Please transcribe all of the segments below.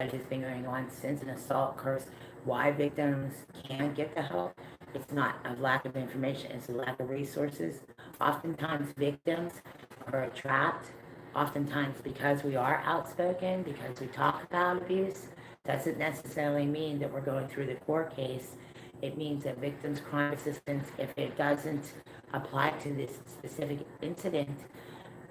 that has been going on since an assault occurs. Why victims can't get the help? It's not a lack of information, it's a lack of resources. Oftentimes victims are trapped, oftentimes because we are outspoken, because we talk about abuse, doesn't necessarily mean that we're going through the court case. It means that victims' crime assistance, if it doesn't apply to this specific incident,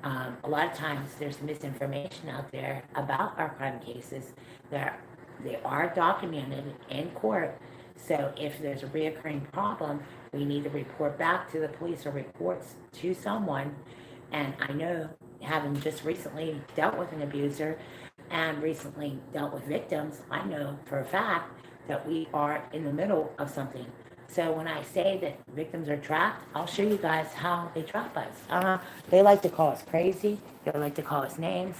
a lot of times there's misinformation out there about our crime cases that they are documented in court. So if there's a reoccurring problem, we need to report back to the police or reports to someone. And I know, having just recently dealt with an abuser and recently dealt with victims, I know for a fact that we are in the middle of something. So when I say that victims are trapped, I'll show you guys how they trap us. They like to call us crazy. They like to call us names.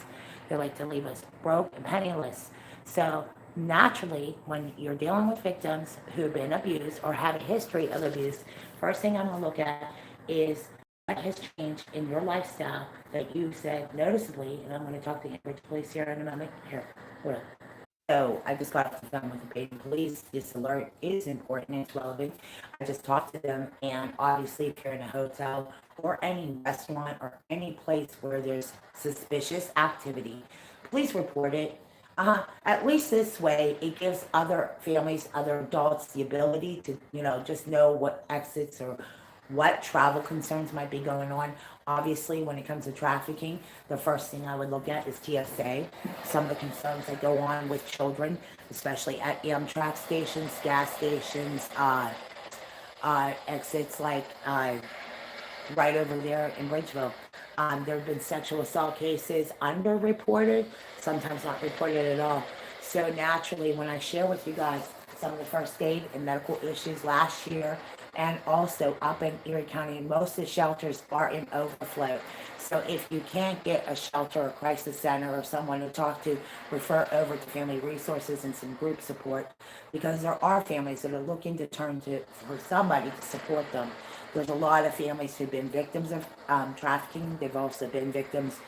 They like to leave us broke and penniless. So naturally, when you're dealing with victims who've been abused or have a history of abuse, first thing I'm going to look at is what has changed in your lifestyle that you said noticeably, and I'm going to talk to Cambridge Police here in a moment. Here, hold on. So I just got off the phone with the Peyton Police. This alert is important, it's relevant. I just talked to them, and obviously if you're in a hotel or any restaurant or any place where there's suspicious activity, please report it. At least this way, it gives other families, other adults the ability to, just know what exits or what travel concerns might be going on. Obviously, when it comes to trafficking, the first thing I would look at is TSA. Some of the concerns that go on with children, especially at Amtrak stations, gas stations, exits like right over there in Ridgeville. There have been sexual assault cases underreported, sometimes not reported at all. So naturally, when I share with you guys some of the first aid and medical issues last year, and also up in Erie County, most of the shelters are in overflow. So if you can't get a shelter or crisis center or someone to talk to, refer over to Family Resources and some group support, because there are families that are looking to turn to for somebody to support them. There's a lot of families who've been victims of trafficking. They've also been victims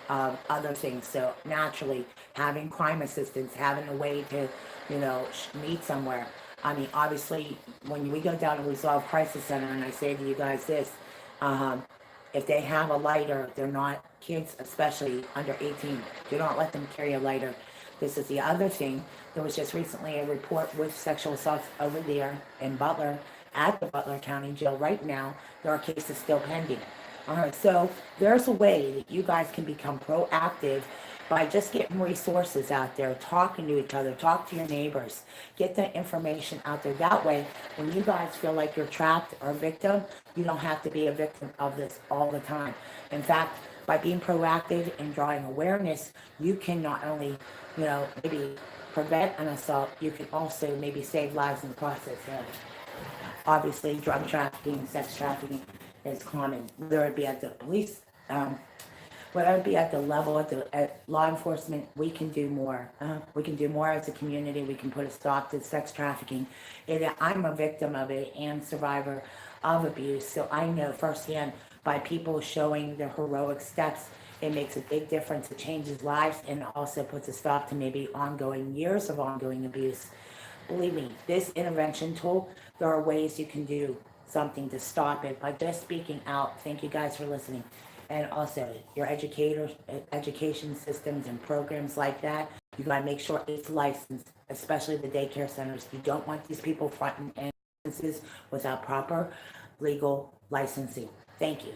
of other things. So naturally, having crime assistance, having a way to, meet somewhere. I mean, obviously, when we go down to Resolve Crisis Center, and I say to you guys this, if they have a lighter, they're not kids, especially under 18. Do not let them carry a lighter. This is the other thing. There was just recently a report with sexual assaults over there in Butler, at the Butler County Jail right now. There are cases still pending. All right, so there's a way that you guys can become proactive by just getting resources out there, talking to each other, talk to your neighbors, get the information out there. That way, when you guys feel like you're trapped or a victim, you don't have to be a victim of this all the time. In fact, by being proactive and drawing awareness, you can not only, maybe prevent an assault, you can also maybe save lives in the process. Obviously, drug trafficking, sex trafficking is common, whether it be at the police, whether it be at the level at law enforcement. We can do more. We can do more as a community. We can put a stop to sex trafficking. And I'm a victim of it and survivor of abuse, so I know firsthand by people showing their heroic steps, it makes a big difference. It changes lives and also puts a stop to maybe ongoing years of ongoing abuse. Believe me, this intervention tool, there are ways you can do something to stop it by just speaking out. Thank you guys for listening. And also, your educators, education systems and programs like that, you gotta make sure it's licensed, especially the daycare centers. You don't want these people fronting and businesses without proper legal licensing. Thank you.